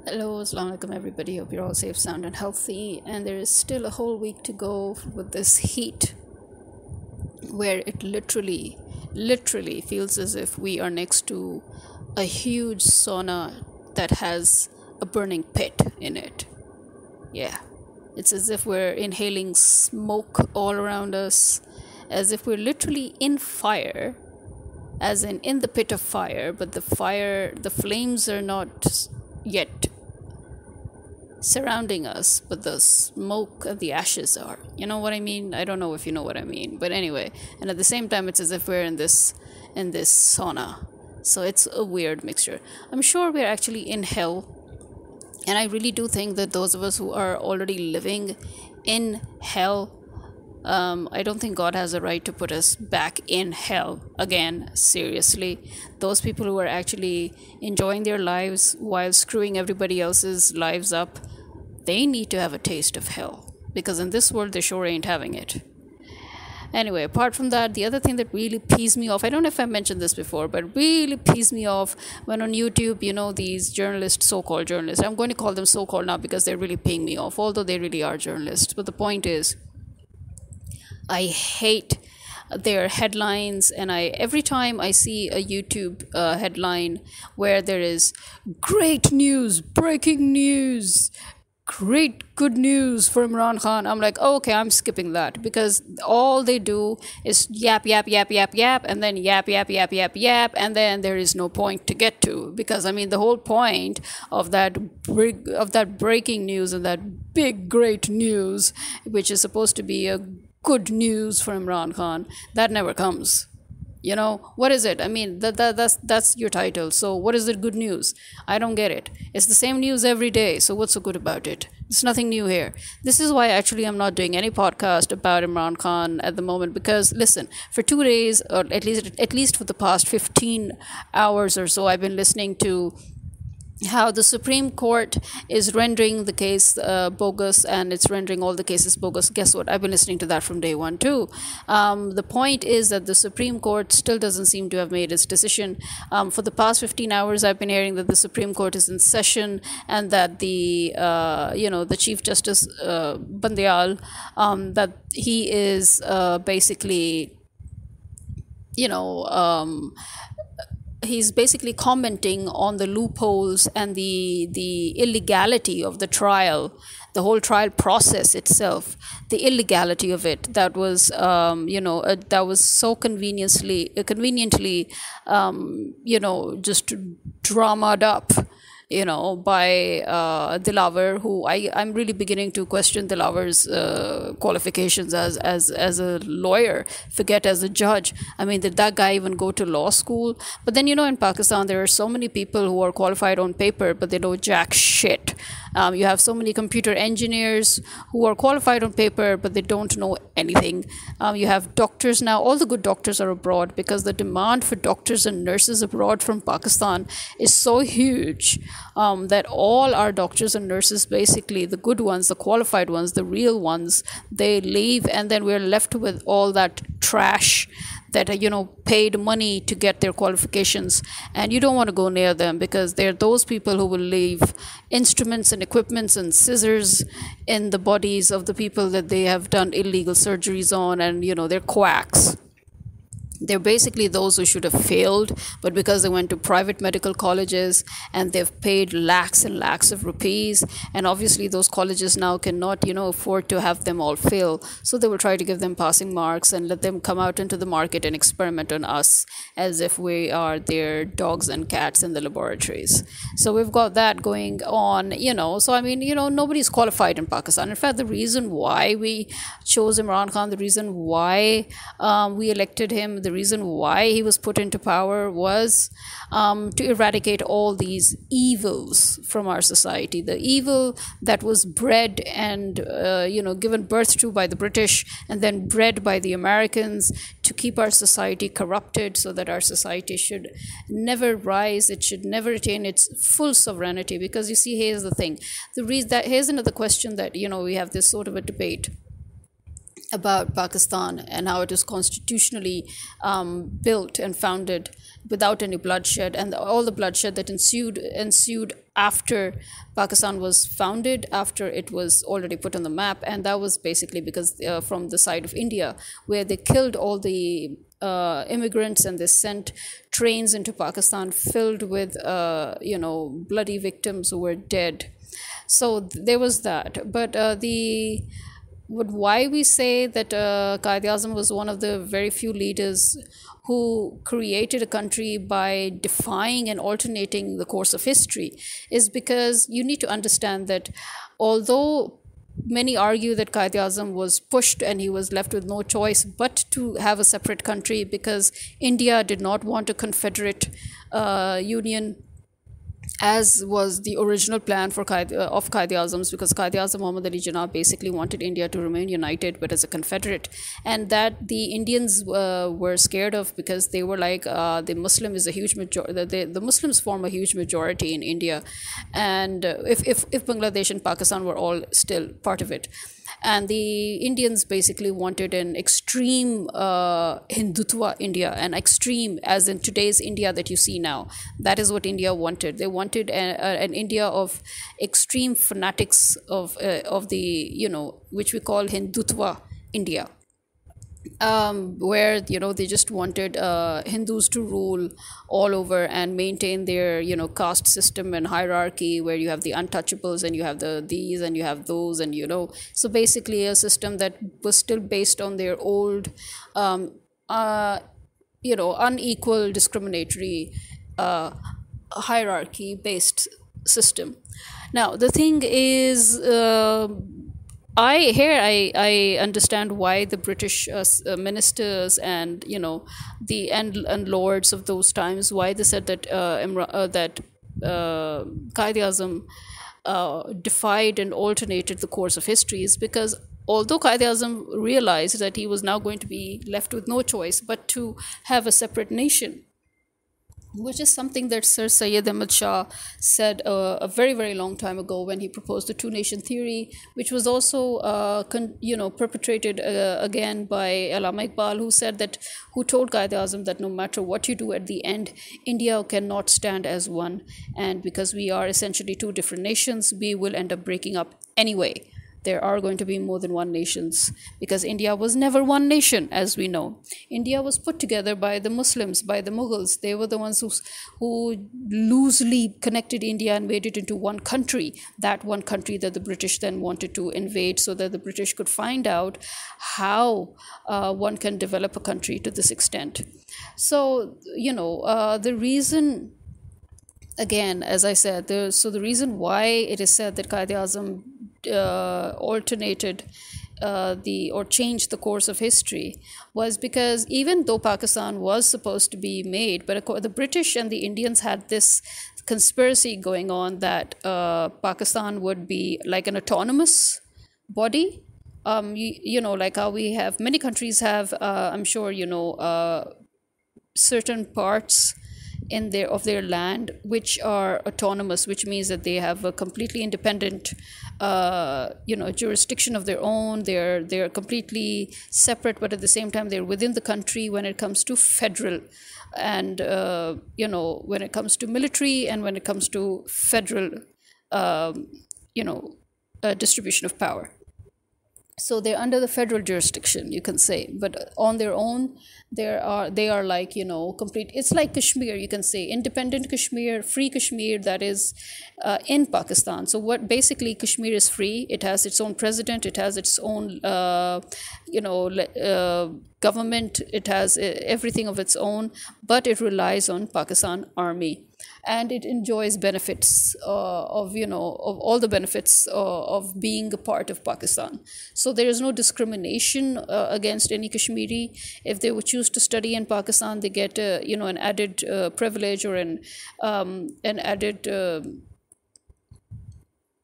Hello, Assalamu alaikum everybody. Hope you're all safe, sound, and healthy. And there is still a whole week to go with this heat where it literally feels as if we are next to a huge sauna that has a burning pit in it. Yeah, it's as if we're inhaling smoke all around us, as if we're literally in fire, as in the pit of fire, but the flames are not yet surrounding us, but the smoke and the ashes are. You know what I mean? I don't know if you know what I mean, but anyway. And at the same time, it's as if we're in this sauna. So it's a weird mixture. I'm sure we're actually in hell, and I really do think that those of us who are already living in hell, I don't think God has a right to put us back in hell again. Seriously, those people who are actually enjoying their lives while screwing everybody else's lives up, they need to have a taste of hell, because in this world they sure ain't having it. Anyway, apart from that, the other thing that really pees me off, I don't know if I mentioned this before, but really pees me off when on YouTube, these journalists, so-called journalists, I'm going to call them so-called now because they're really peeing me off, although they really are journalists. But the point is, I hate their headlines, and every time I see a YouTube headline where there is great news, breaking news, great good news for Imran Khan, I'm like, oh, okay, I'm skipping that, because all they do is yap yap yap yap yap, and then yap yap yap yap yap, and then there is no point to get to, because I mean the whole point of that breaking news and that big great news, which is supposed to be a good news for Imran Khan, that never comes. What is it? I mean, that's your title. So what is the good news? I don't get it. It's the same news every day. So what's so good about it? It's nothing new here. This is why actually I'm not doing any podcast about Imran Khan at the moment, because listen, for 2 days, or at least for the past 15 hours or so, I've been listening to how the Supreme Court is rendering the case bogus, and it's rendering all the cases bogus. Guess what? I've been listening to that from day one too. The point is that the Supreme Court still doesn't seem to have made its decision. For the past 15 hours, I've been hearing that the Supreme Court is in session, and that the Chief Justice Bandial, that he is basically, he's basically commenting on the loopholes and the illegality of the trial, the whole trial process itself, the illegality of it, that was that was so conveniently just dramaed up, by Dilawar, who I'm really beginning to question Dilawar's qualifications as a lawyer, forget as a judge. I mean, did that guy even go to law school? But then, in Pakistan, there are so many people who are qualified on paper, but they know jack shit. You have so many computer engineers who are qualified on paper, but they don't know anything. You have doctors now. All the good doctors are abroad, because the demand for doctors and nurses abroad from Pakistan is so huge, that all our doctors and nurses, basically the good ones, the qualified ones, the real ones, they leave, and then we're left with all that trash that paid money to get their qualifications, and you don't want to go near them, because they're those people who will leave instruments and equipments and scissors in the bodies of the people that they have done illegal surgeries on, and they're quacks. They're basically those who should have failed, but because they went to private medical colleges and they've paid lakhs and lakhs of rupees, and obviously those colleges now cannot, afford to have them all fail. So they will try to give them passing marks and let them come out into the market and experiment on us as if we are their dogs and cats in the laboratories. So we've got that going on, So I mean, nobody's qualified in Pakistan. In fact, the reason why we chose Imran Khan, the reason why we elected him, the reason why he was put into power was to eradicate all these evils from our society. The evil that was bred and given birth to by the British, and then bred by the Americans, to keep our society corrupted, so that our society should never rise, it should never attain its full sovereignty. Because you see, here's the thing, here's another question that we have this sort of a debate about Pakistan and how it is constitutionally built and founded without any bloodshed, and all the bloodshed that ensued after Pakistan was founded, after it was already put on the map, and that was basically because from the side of India, where they killed all the immigrants and they sent trains into Pakistan filled with bloody victims who were dead. So there was that. But why we say that Qaid Azam was one of the very few leaders who created a country by defying and alternating the course of history is because you need to understand that although many argue that Qaid Azam was pushed and he was left with no choice but to have a separate country because India did not want a confederate union, as was the original plan for of Qaid Azam's, because Qaid Azam Muhammad Ali Jinnah basically wanted India to remain united but as a confederate, and that the Indians were scared of because they were like the Muslim is a huge majority, the Muslims form a huge majority in India, and if Bangladesh and Pakistan were all still part of it. And the Indians basically wanted an extreme Hindutva India, an extreme, as in today's India that you see now. That is what India wanted. They wanted an India of extreme fanatics of the, which we call Hindutva India. Where they just wanted Hindus to rule all over and maintain their caste system and hierarchy, where you have the untouchables and you have these and you have those, and so basically a system that was still based on their old unequal discriminatory hierarchy based system. Now the thing is, I understand why the British ministers and the and lords of those times, why they said that Qaid Azam defied and alternated the course of history, is because although Qaid Azam realized that he was now going to be left with no choice but to have a separate nation, which is something that Sir Syed Ahmad Shah said a very, very long time ago when he proposed the two-nation theory, which was also, perpetrated again by Allama Iqbal, who told Qaid Azam that no matter what you do at the end, India cannot stand as one, and because we are essentially two different nations, we will end up breaking up anyway. There are going to be more than one nations, because India was never one nation, as we know. India was put together by the Muslims, by the Mughals. They were the ones who loosely connected India and made it into one country, that one country that the British then wanted to invade, so that the British could find out how one can develop a country to this extent. So, the reason, again, as I said, the reason why it is said that Qaid Azam alternated or changed the course of history was because even though Pakistan was supposed to be made, but the British and the Indians had this conspiracy going on that Pakistan would be like an autonomous body. Like how we have, many countries have, I'm sure, certain parts of their land which are autonomous, which means that they have a completely independent jurisdiction of their own. They're completely separate, but at the same time they're within the country when it comes to federal and when it comes to military and when it comes to federal distribution of power. So they're under the federal jurisdiction, you can say, but on their own, they are like, complete. It's like Kashmir, you can say, independent Kashmir, free Kashmir, that is in Pakistan. So what basically Kashmir is free. It has its own president. It has its own, government. It has everything of its own, but it relies on Pakistan Army. And it enjoys benefits of all the benefits of being a part of Pakistan. So there is no discrimination against any Kashmiri. If they would choose to study in Pakistan, they get an added privilege or an added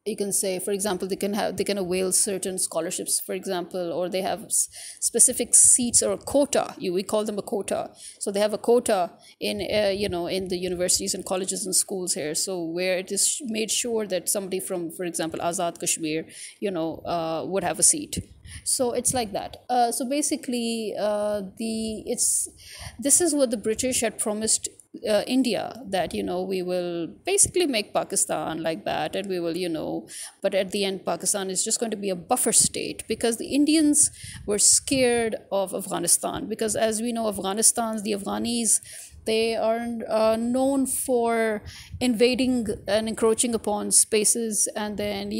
you can say, for example, they can avail certain scholarships, for example, or they have specific seats or a quota. We call them a quota. So they have a quota in in the universities and colleges and schools here. So where it is made sure that somebody from, for example, Azad Kashmir, would have a seat. So it's like that. So basically, this is what the British had promised India that, we will basically make Pakistan like that, and we will, but at the end, Pakistan is just going to be a buffer state, because the Indians were scared of Afghanistan. Because as we know, the Afghanis, they are known for invading and encroaching upon spaces, and then,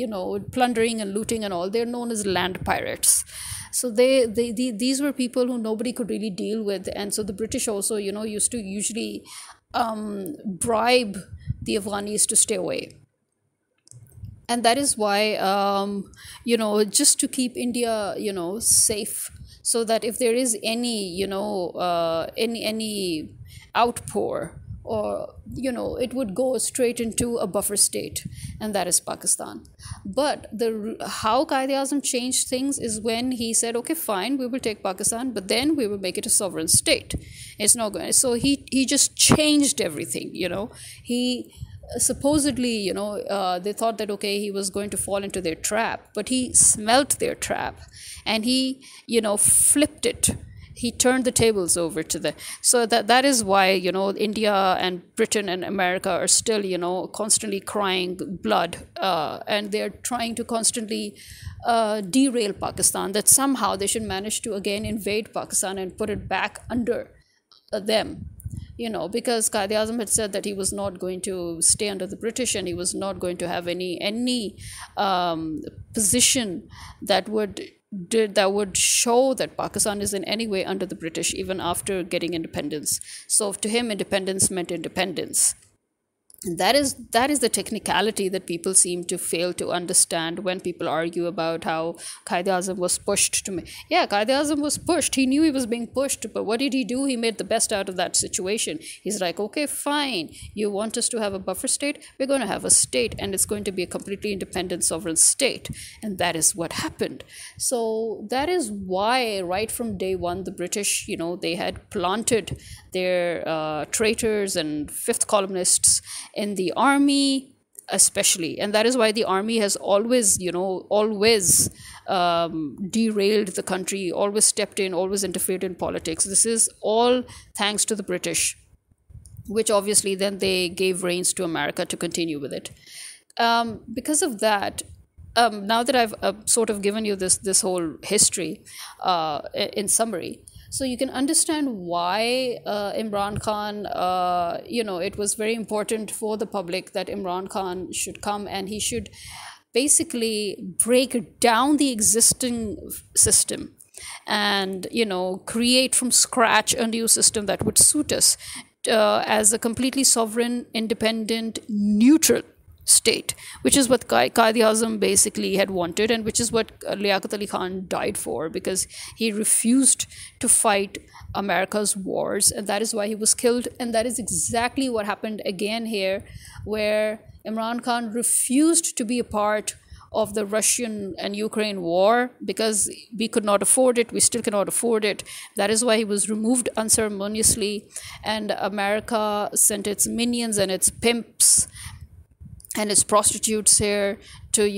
plundering and looting and all. They're known as land pirates. So these were people who nobody could really deal with. And so the British also, used to usually bribe the Afghanis to stay away. And that is why, just to keep India, safe, so that if there is any, any outpour, or, it would go straight into a buffer state, and that is Pakistan. But the how Qaid-e-Azam changed things is when he said, okay, fine, we will take Pakistan, but then we will make it a sovereign state. It's not going. So he just changed everything. He supposedly, they thought that, okay, he was going to fall into their trap, but he smelt their trap, and he, flipped it. He turned the tables over to the. So that is why, India and Britain and America are still, constantly crying blood, and they're trying to constantly derail Pakistan, that somehow they should manage to again invade Pakistan and put it back under them. Because Qaid-e-Azam had said that he was not going to stay under the British, and he was not going to have any position that would show that Pakistan is in any way under the British, even after getting independence. So to him, independence meant independence. And that is the technicality that people seem to fail to understand when people argue about how Qaid-e-Azam was pushed to me. Yeah, Qaid-e-Azam was pushed. He knew he was being pushed, but what did he do? He made the best out of that situation. He's like, okay, fine. You want us to have a buffer state? We're going to have a state, and it's going to be a completely independent sovereign state. And that is what happened. So that is why right from day one, the British, they had planted their traitors and fifth columnists in the army, especially. And that is why the army has always derailed the country, always stepped in, always interfered in politics. This is all thanks to the British, which obviously then they gave reins to America to continue with it. Because of that, now that I've sort of given you this whole history in summary, so you can understand why Imran Khan, it was very important for the public that Imran Khan should come, and he should basically break down the existing system and, create from scratch a new system that would suit us as a completely sovereign, independent, neutral state, which is what Qaid-e-Azam basically had wanted, and which is what Liaquat Ali Khan died for, because he refused to fight America's wars, and that is why he was killed. And that is exactly what happened again here, where Imran Khan refused to be a part of the Russian and Ukraine war because we could not afford it. We still cannot afford it. That is why he was removed unceremoniously, and America sent its minions and its pimps and its prostitutes here to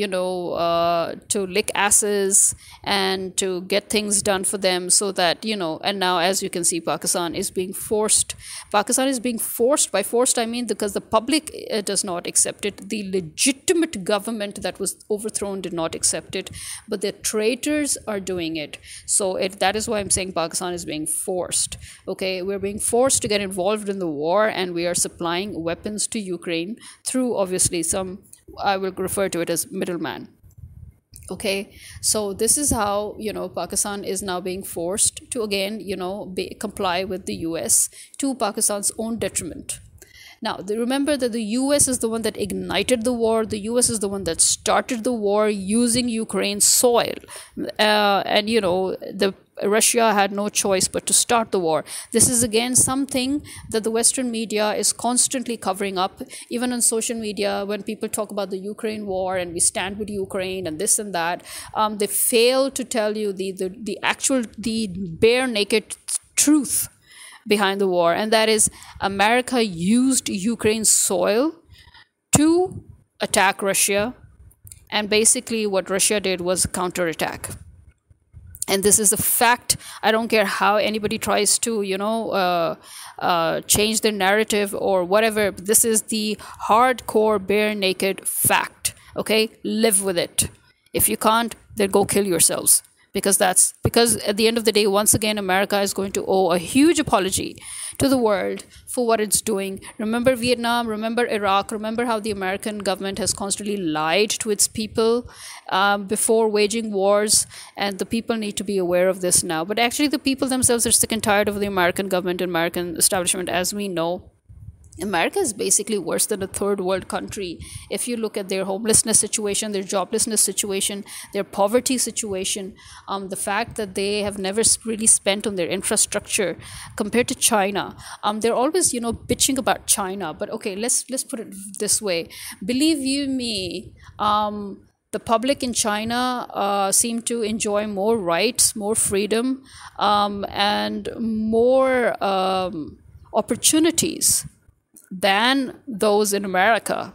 to lick asses and to get things done for them, so that and now, as you can see, Pakistan is being forced by forced, I mean, because the public does not accept it. The legitimate government that was overthrown did not accept it, but the traitors are doing it. So that is why I'm saying Pakistan is being forced. Okay, we're being forced to get involved in the war, and we are supplying weapons to Ukraine through, obviously, some, I will refer to it as middleman. Okay, so this is how Pakistan is now being forced to again comply with the US to Pakistan's own detriment. Now, remember that the US is the one that ignited the war. The US is the one that started the war using Ukraine's soil. And, Russia had no choice but to start the war. This is, again, something that the Western media is constantly covering up. Even on social media, when people talk about the Ukraine war and we stand with Ukraine and this and that, they fail to tell you the bare naked truth behind the war, and that is America used Ukraine's soil to attack Russia, and basically what Russia did was counterattack. And this is a fact. I don't care how anybody tries to change their narrative or whatever. This is the hardcore bare naked fact. Okay, live with it. If you can't, then go kill yourselves, because at the end of the day, once again, America is going to owe a huge apology to the world for what it's doing. Remember Vietnam, remember Iraq, remember how the American government has constantly lied to its people before waging wars, and the people need to be aware of this now. But actually, the people themselves are sick and tired of the American government and American establishment. As we know, America is basically worse than a third world country. If you look at their homelessness situation, their joblessness situation, their poverty situation, the fact that they have never really spent on their infrastructure compared to China. They're always, bitching about China. But okay, let's put it this way. Believe you me, the public in China seem to enjoy more rights, more freedom, and more opportunities than those in America.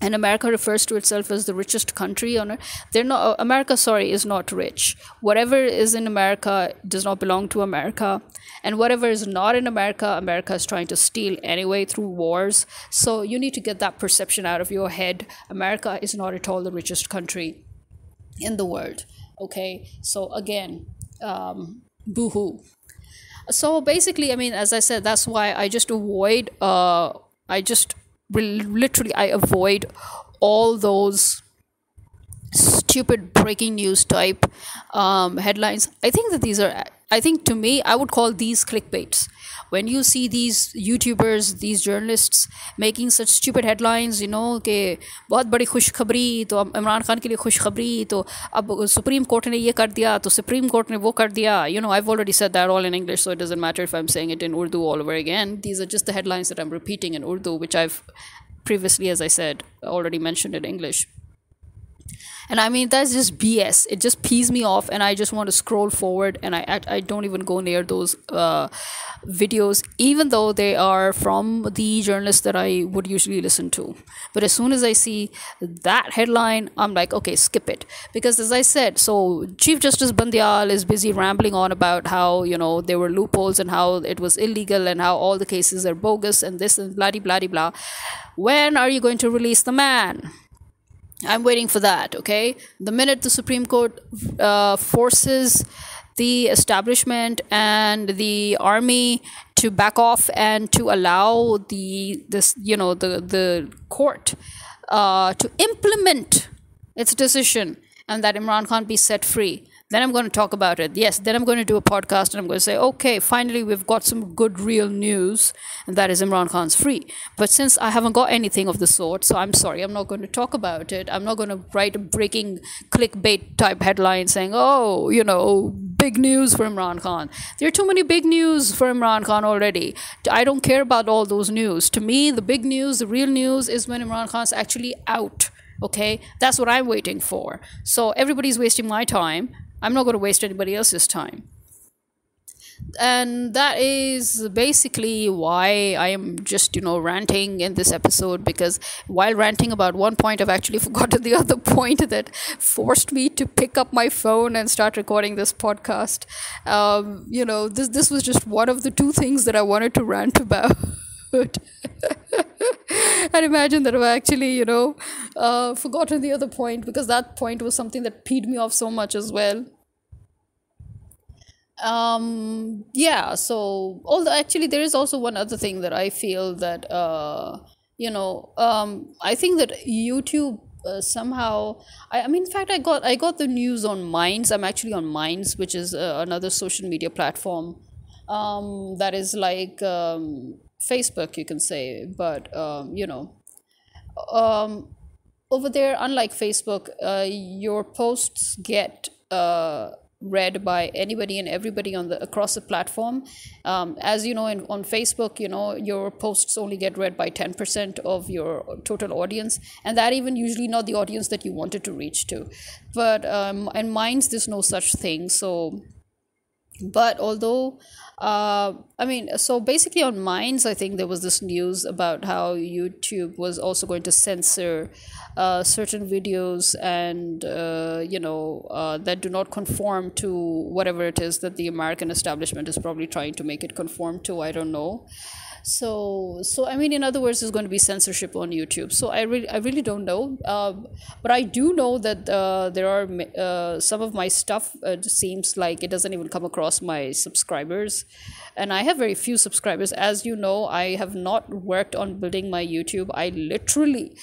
And America refers to itself as the richest country on earth. They're not. America, sorry, is not rich. Whatever is in America does not belong to America, and whatever is not in America, America is trying to steal anyway through wars. So you need to get that perception out of your head. America is not at all the richest country in the world. Okay, so again, boo-hoo. So basically, I mean, as I said, that's why I just avoid, I avoid all those stupid breaking news type headlines. I think to me, I would call these clickbaits. When you see these YouTubers, these journalists making such stupid headlines, कि बहुत बड़ी खुशखबरी, तो इमरान खान के लिए खुशखबरी, तो अब सुप्रीम कोर्ट ने ये कर दिया, तो सुप्रीम कोर्ट ने वो कर दिया. I've already said that all in English, so it doesn't matter if I'm saying it in Urdu all over again. These are just the headlines that I'm repeating in Urdu, which I've previously, as I said, already mentioned in English. And I mean, that's just BS. It just pees me off, and I just want to scroll forward, and I don't even go near those videos, even though they are from the journalists that I would usually listen to. But as soon as I see that headline, I'm like, okay, skip it. Because as I said, so Chief Justice Bandial is busy rambling on about how, there were loopholes and how it was illegal and how all the cases are bogus and this and blah, blah, blah, blah. When are you going to release the man? I'm waiting for that, okay? The minute the Supreme Court forces the establishment and the army to back off and to allow the court to implement its decision and that Imran Khan be set free, then I'm going to talk about it. Yes, then I'm going to do a podcast and I'm going to say, okay, finally we've got some good real news, and that is Imran Khan's free. But since I haven't got anything of the sort, so I'm sorry, I'm not going to talk about it. I'm not going to write a breaking clickbait type headline saying, oh, big news for Imran Khan. There are too many big news for Imran Khan already. I don't care about all those news. To me, the big news, the real news is when Imran Khan's actually out. Okay, that's what I'm waiting for. So everybody's wasting my time. I'm not going to waste anybody else's time. And that is basically why I am just, ranting in this episode, because while ranting about one point, I've actually forgotten the other point that forced me to pick up my phone and start recording this podcast. This was just one of the two things that I wanted to rant about. And imagine that I've actually, forgotten the other point, because that point was something that peed me off so much as well. So although actually there is also one other thing that I feel that I think that YouTube somehow in fact I got the news on Minds. I'm actually on Minds, which is another social media platform that is like Facebook, you can say, but over there, unlike Facebook, your posts get read by anybody and everybody across the platform. As you know, on Facebook, your posts only get read by 10% of your total audience, and that even usually not the audience that you wanted to reach to. But in Minds, there's no such thing. So But although I mean, so basically on Minds, I think there was this news about how YouTube was also going to censor certain videos, and that do not conform to whatever it is that the American establishment is probably trying to make it conform to. I don't know. So I mean, in other words, there's going to be censorship on YouTube. So I really don't know. But I do know that there are some of my stuff seems like it doesn't even come across my subscribers, and I have very few subscribers. As you know, I have not worked on building my YouTube. I literally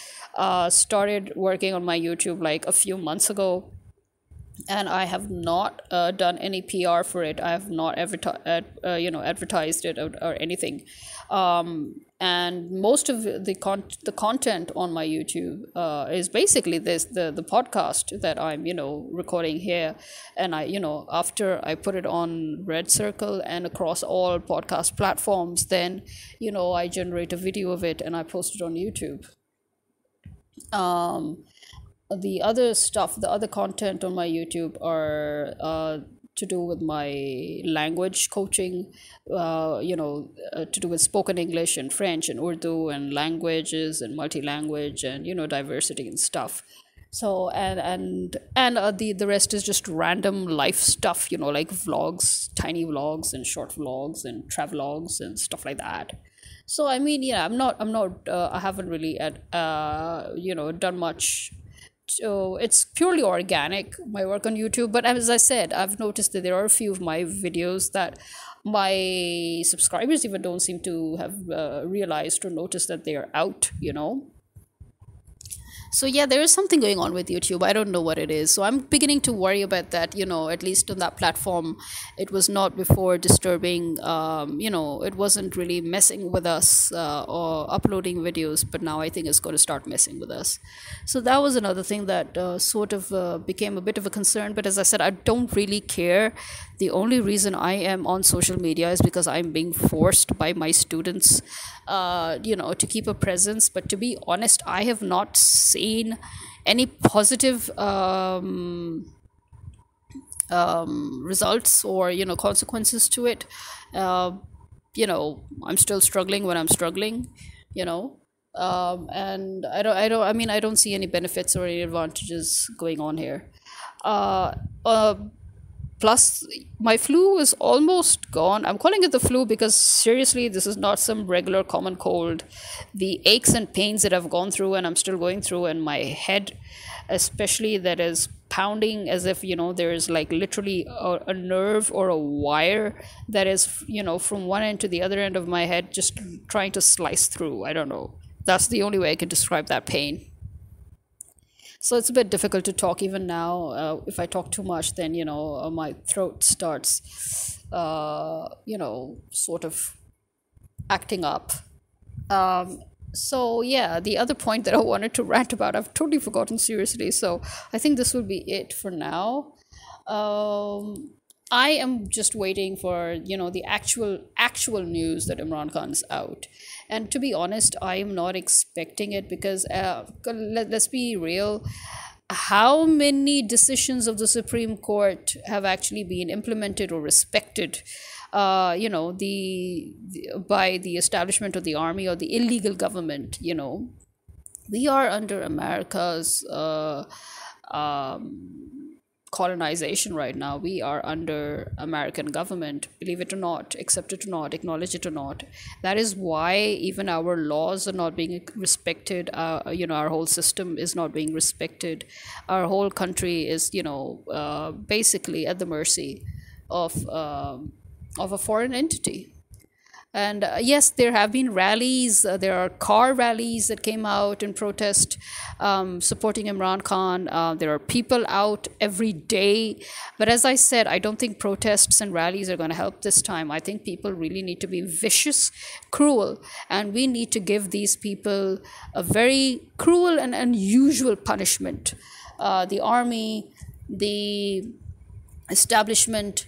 started working on my YouTube like a few months ago, and I have not done any PR for it. I have not advertised it, or anything. And most of the content on my YouTube is basically the podcast that I'm recording here, and after I put it on Red Circle and across all podcast platforms, then I generate a video of it and I post it on YouTube. The other stuff, the other content on my YouTube are to do with my language coaching, to do with spoken English and French and Urdu and languages and multi-language and diversity and stuff. So and the rest is just random life stuff, like vlogs, tiny vlogs and short vlogs and travelogues and stuff like that. So I mean, yeah, I'm not I haven't really done much. So it's purely organic, my work on YouTube. But as I said, I've noticed that there are a few of my videos that my subscribers even don't seem to have realized or noticed that they are out. So yeah, there is something going on with YouTube. I don't know what it is. So I'm beginning to worry about that. At least on that platform, it was not before disturbing. It wasn't really messing with us or uploading videos, but now I think it's going to start messing with us. So that was another thing that sort of became a bit of a concern. But as I said, I don't really care. The only reason I am on social media is because I'm being forced by my students, to keep a presence. But to be honest, I have not seen any positive results or consequences to it. I'm still struggling when I'm struggling. You know. And I mean, I don't see any benefits or any advantages going on here. Uh, uh, Plus, my flu is almost gone. I'm calling it the flu because seriously, this is not some regular common cold. The aches and pains that I've gone through and I'm still going through, and my head, especially, that is pounding as if there is like literally a nerve or a wire that is from one end to the other end of my head, just trying to slice through. I don't know. That's the only way I can describe that pain. So it's a bit difficult to talk even now. If I talk too much, then my throat starts, sort of acting up. So yeah, the other point that I wanted to rant about, I've totally forgotten, seriously. So I think this will be it for now. Um, I am just waiting for the actual news that Imran Khan's out, and to be honest, I am not expecting it because let's be real. How many decisions of the Supreme Court have actually been implemented or respected? By the establishment of the army or the illegal government. We are under America's colonization right now. We are under American government, believe it or not, accept it or not, acknowledge it or not. That is why even our laws are not being respected. Our whole system is not being respected. Our whole country is basically at the mercy of a foreign entity. And yes, there have been rallies. There are car rallies that came out in protest, supporting Imran Khan. There are people out every day. But as I said, I don't think protests and rallies are going to help this time. I think people really need to be vicious, cruel, and we need to give these people a very cruel and unusual punishment. The army, the establishment,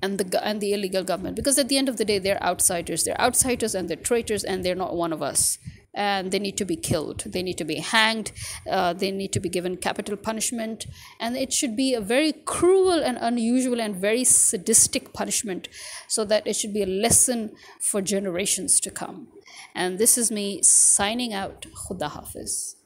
and the illegal government, because at the end of the day, they're outsiders and they're traitors and they're not one of us. and they need to be killed. They need to be hanged. They need to be given capital punishment. And it should be a very cruel and unusual and very sadistic punishment, so that it should be a lesson for generations to come. And this is me signing out. Khuda Hafiz.